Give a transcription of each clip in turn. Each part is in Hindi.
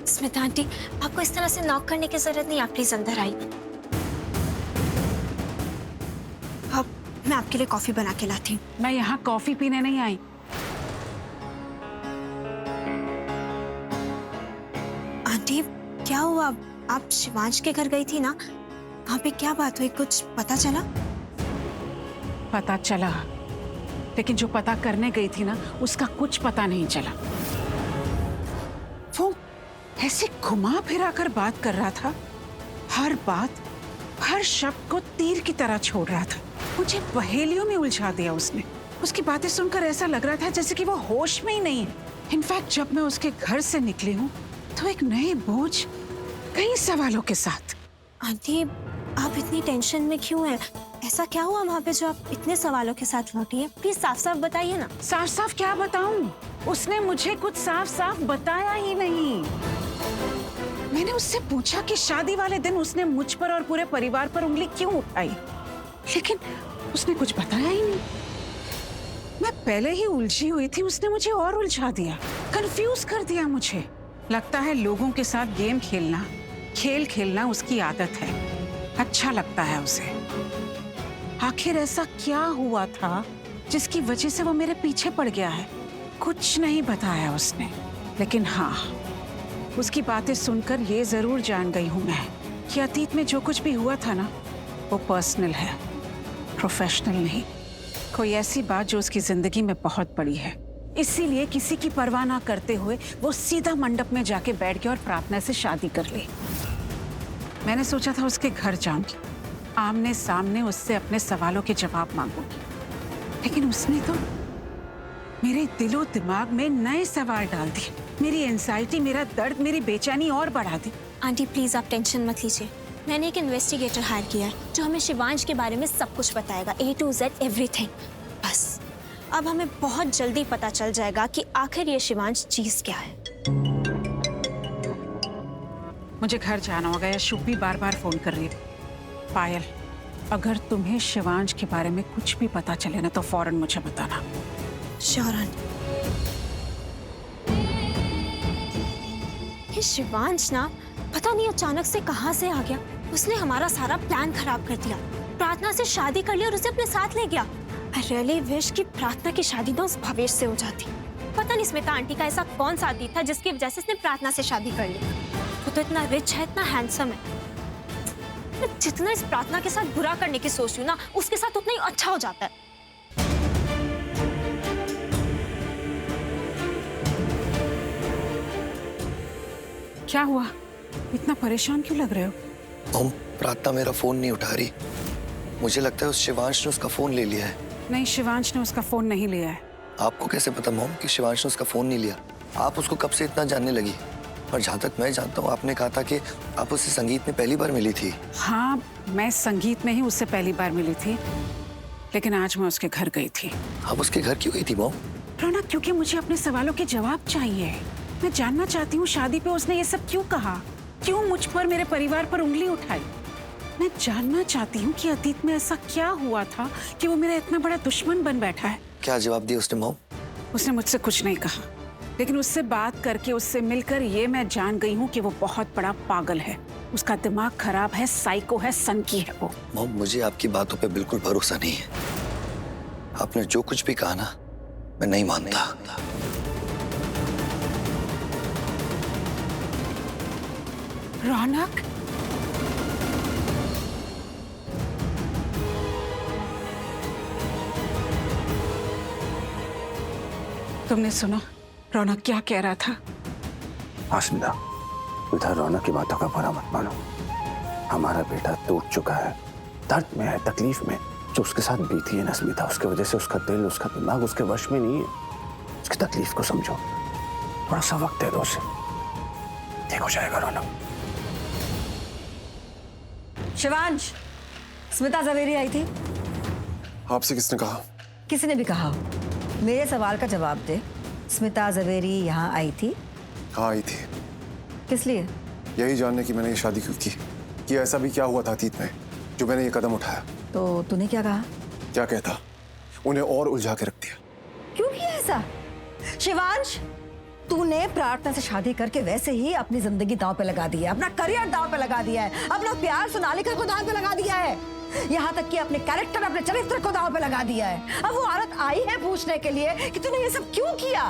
स्मिता आंटी, आपको इस तरह से नॉक करने की जरूरत नहीं, आप प्लीज अंदर आई। अब मैं आपके लिए कॉफी बना के लाती हूँ। मैं यहाँ कॉफी पीने नहीं आई। आंटी क्या हुआ? आप शिवांश के घर गई थी ना, वहाँ पे क्या बात हुई, कुछ पता चला? पता चला, लेकिन जो पता करने गई थी ना उसका कुछ पता नहीं चला। वो ऐसे घुमा फिरा कर बात कर रहा था, हर बात हर शब्द को तीर की तरह छोड़ रहा था। मुझे पहेलियों में उलझा दिया उसने। उसकी बातें सुनकर ऐसा लग रहा था जैसे कि वो होश में ही नहीं है। इनफैक्ट जब मैं उसके घर से निकली हूँ तो एक नए बोझ, कई सवालों के साथ। आंटी आप इतनी टेंशन में क्यों हैं? ऐसा क्या हुआ वहाँ पे जो आप इतने सवालों के साथ लौटी हैं? प्लीज साफ साफ बताइए ना। साफ साफ क्या बताऊं? उसने मुझे कुछ साफ साफ बताया ही नहीं। मैंने उससे पूछा कि शादी वाले दिन उसने मुझ पर और पूरे परिवार पर उंगली क्यों उठाई, लेकिन उसने कुछ बताया ही नहीं। मैं पहले ही उलझी हुई थी, उसने मुझे और उलझा दिया, कंफ्यूज कर दिया मुझे। लगता है लोगों के साथ गेम खेलना, खेल खेलना उसकी आदत है, अच्छा लगता है उसे। आखिर ऐसा क्या हुआ था जिसकी वजह से वो मेरे पीछे पड़ गया है? कुछ नहीं बताया उसने, लेकिन हाँ, उसकी बातें सुनकर ये जरूर जान गई हूं मैं कि अतीत में जो कुछ भी हुआ था ना, वो पर्सनल है, प्रोफेशनल नहीं। कोई ऐसी बात जो उसकी जिंदगी में बहुत बड़ी है, इसीलिए किसी की परवाह ना करते हुए वो सीधा मंडप में जाके बैठ गया और प्रार्थना से शादी कर ली। मैंने सोचा था उसके घर जाऊंगी, आमने सामने उससे अपने सवालों के जवाब मांगूंगी, लेकिन उसने तो मेरे दिलो दिमाग में नए सवाल डाल दिए। मेरी एंजाइटी, मेरा दर्द, मेरी बेचैनी और बढ़ा दी। आंटी प्लीज आप टेंशन मत लीजिए, मैंने एक इन्वेस्टिगेटर हायर किया है जो हमें शिवांश के बारे में सब कुछ बताएगा, A to Z एवरीथिंग। बस अब हमें बहुत जल्दी पता चल जाएगा कि आखिर ये शिवांश चीज क्या है। मुझे घर जाना होगा, या शुभ भी बार बार फोन कर रही है। पायल, अगर तुम्हें शिवांश के बारे में कुछ भी पता चले ना तो फौरन मुझे बताना। Sure aunty. ये शिवांश ना पता नहीं अचानक से कहां से आ गया, उसने हमारा सारा प्लान खराब कर दिया। प्रार्थना से शादी कर ली और उसे अपने साथ ले गया। आई रियली विश कि प्रार्थना की शादी ना उस भवेश से हो जाती। पता नहीं स्मिता आंटी का ऐसा कौन सा आदमी था जिसकी वजह से उसने प्रार्थना से शादी कर ली। वो तो इतना रिच है, इतना हैंडसम है। मैं जितना इस प्रार्थना के साथ बुरा करने की सोच रही हूँ ना, उसके साथ उतना ही अच्छा हो जाता है। क्या हुआ, इतना परेशान क्यों लग रहे हो? मॉम, प्रार्थना मेरा फोन नहीं उठा रही। मुझे लगता है उस शिवांश ने उसका फोन ले लिया है। नहीं, शिवांश ने उसका फोन नहीं लिया है। आपको कैसे पता मॉम कि शिवांश ने उसका फोन नहीं लिया? आप उसको कब से इतना जानने लगी? और जहाँ तक मैं जानता हूँ, आपने कहा था कि आप उससे संगीत में पहली बार मिली थी। हाँ, मैं संगीत में ही उससे पहली बार मिली थी, लेकिन आज मैं उसके घर गई थी। आप उसके घर क्यों गई थी मॉम? रौनक, क्योंकि मुझे अपने सवालों के जवाब चाहिए। मैं जानना चाहती हूँ शादी पे उसने ये सब क्यों कहा, क्यों मुझ पर, मेरे परिवार पर उंगली उठाई। मैं जानना चाहती हूँ कि अतीत में ऐसा क्या हुआ था कि वो मेरा इतना बड़ा दुश्मन बन बैठा है। क्या जवाब दिया उसने मॉम? उसने मुझसे कुछ नहीं कहा, लेकिन उससे बात करके, उससे मिलकर ये मैं जान गई हूँ कि वो बहुत बड़ा पागल है। उसका दिमाग खराब है, साइको है, सनकी है वो। मॉम, मुझे आपकी बातों पे बिल्कुल भरोसा नहीं है। आपने जो कुछ भी कहा ना, मैं नहीं मानता। रौनक, तुमने सुना रौनक क्या कह रहा था? आसमिता, इधर रौनक की बातों का बुरा मत मानो। हमारा बेटा टूट चुका है, दर्द में है, तकलीफ में। जो उसके साथ बीती है ना स्मिता, उसकी वजह से उसका दिल, उसका दिमाग उसके वश में नहीं है। उसकी तकलीफ को समझो, थोड़ा सा वक्त दे दो उसे, ठीक हो जाएगा रौनक। शिवांश, स्मिता जवेरी आई थी। आपसे किसने कहा? किसी ने भी कहा हो, मेरे सवाल का जवाब दे। स्मिता जवेरी यहाँ आई थी? कहाँ आई थी? किस लिए? यही जानने की मैंने ये शादी क्यों की, कि ऐसा भी क्या हुआ था अतीत में जो मैंने ये कदम उठाया। तो तूने क्या कहा? क्या कहता, उन्हें और उलझा के रख दिया। क्यों किया ऐसा? शिवांश, तूने प्रार्थना से शादी करके वैसे ही अपनी जिंदगी दांव पे लगा दी है, अपना करियर दांव पे लगा दिया है, अपना प्यार सोनालिका को दांव पे लगा दिया है, यहाँ तक कि अपने कैरेक्टर, अपने चरित्र को दांव पे लगा दिया है। अब वो औरत आई है पूछने के लिए कि तूने ये सब क्यों किया,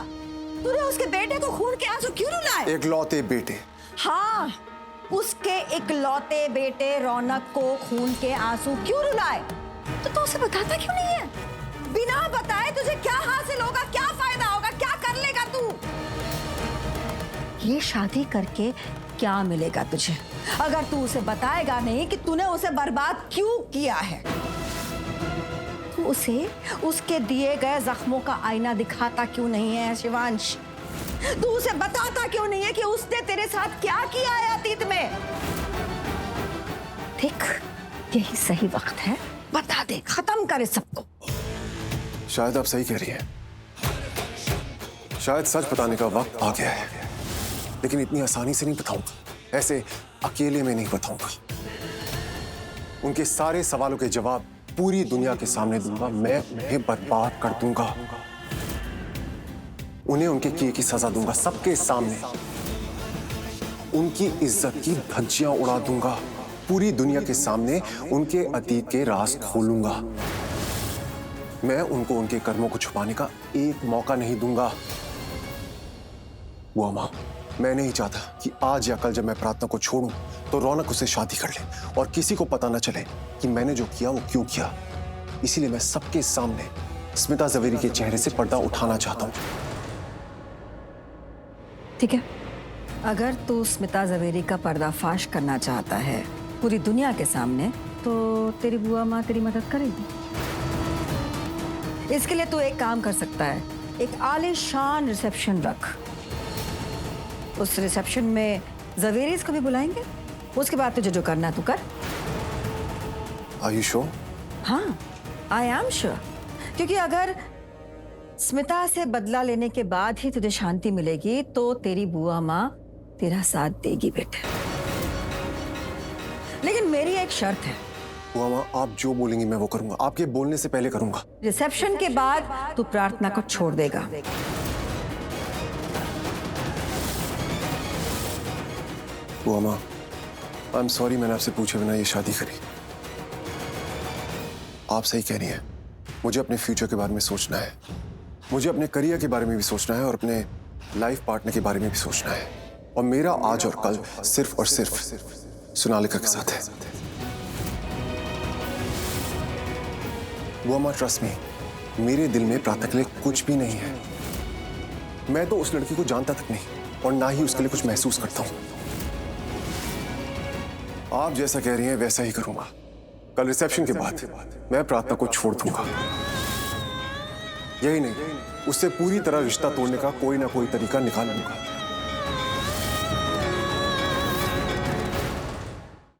तूने उसके बेटे को खून के आंसू क्यों रुलाए? इकलौते बेटे। हाँ, उसके इकलौते बेटे रौनक को खून के आंसू क्यों रुलाए? तो तू उसे बताता क्यों नहीं है? बिना बताए तुझे क्या हासिल होगा, क्या फायदा होगा, क्या कर लेगा तू? ये शादी करके क्या मिलेगा तुझे अगर तू उसे बताएगा नहीं कि तूने उसे बर्बाद क्यों किया है? तू उसे उसके दिए गए जख्मों का आईना दिखाता क्यों नहीं है शिवांश? तू उसे बताता क्यों नहीं है कि उसने तेरे साथ क्या किया है अतीत में? देख, यही सही वक्त है, बता दे, खत्म करे सबको। शायद आप सही कह रही हैं। शायद सच बताने का वक्त आ गया है, लेकिन इतनी आसानी से नहीं बताऊंगा, ऐसे अकेले में नहीं बताऊंगा। उनके सारे सवालों के जवाब पूरी दुनिया के सामने दूंगा, मैं उन्हें बर्बाद कर दूंगा, उन्हें उनके किए की सजा दूंगा सबके सामने, उनकी इज्जत की धज्जियां उड़ा दूंगा, पूरी दुनिया के सामने उनके अतीत के राज खोलूंगा। मैं उनको उनके कर्मों को छुपाने का एक मौका नहीं दूंगा। वो मां, मैं नहीं चाहता कि आज या कल जब मैं प्रार्थना को छोड़ूं तो रौनक उससे शादी कर ले और किसी को पता न चले कि मैंने जो किया वो क्यों किया। इसीलिए मैं सबके सामने स्मिता जवेरी के चेहरे से पर्दा उठाना चाहता हूं। ठीक है, अगर तू स्मिता जवेरी का पर्दाफाश करना चाहता है पूरी दुनिया के सामने, तो तेरी बुआ माँ तेरी मदद करेगी। इसके लिए तू एक काम कर सकता है, एक आलीशान रिसेप्शन रख। उस रिसेप्शन में जवेरीज को भी बुलाएंगे, उसके बाद तुझे जो करना तू कर। Are you sure? हाँ, आई एम श्योर, क्योंकि अगर स्मिता से बदला लेने के बाद ही तुझे शांति मिलेगी तो तेरी बुआ माँ तेरा साथ देगी बेटे। लेकिन मेरी एक शर्त है। बुआ मां, आप जो बोलेंगी मैं वो करूंगा, आपके बोलने से पहले करूंगा। रिसेप्शन के बाद तू प्रार्थना को छोड़ देगा। बुआ मां, आई एम सॉरी, मैंने आपसे पूछे बिना ये शादी करी। आप सही कह रही हैं, मुझे अपने फ्यूचर के बारे में सोचना है, मुझे अपने करियर के बारे में भी सोचना है और अपने लाइफ पार्टनर के बारे में भी सोचना है, और मेरा आज और कल सिर्फ और सिर्फ सोनालिका के साथ है। बुआ मां, ट्रस्ट मी, मेरे दिल में प्रार्थना के लिए कुछ भी नहीं है। मैं तो उस लड़की को जानता तक नहीं और ना ही उसके लिए कुछ महसूस करता हूं। आप जैसा कह रही हैं वैसा ही करूंगा। कल रिसेप्शन के बाद मैं प्रार्थना को छोड़ दूंगा। यही नहीं, उससे पूरी तरह रिश्ता तोड़ने का कोई ना कोई तरीका निकाल लूंगा।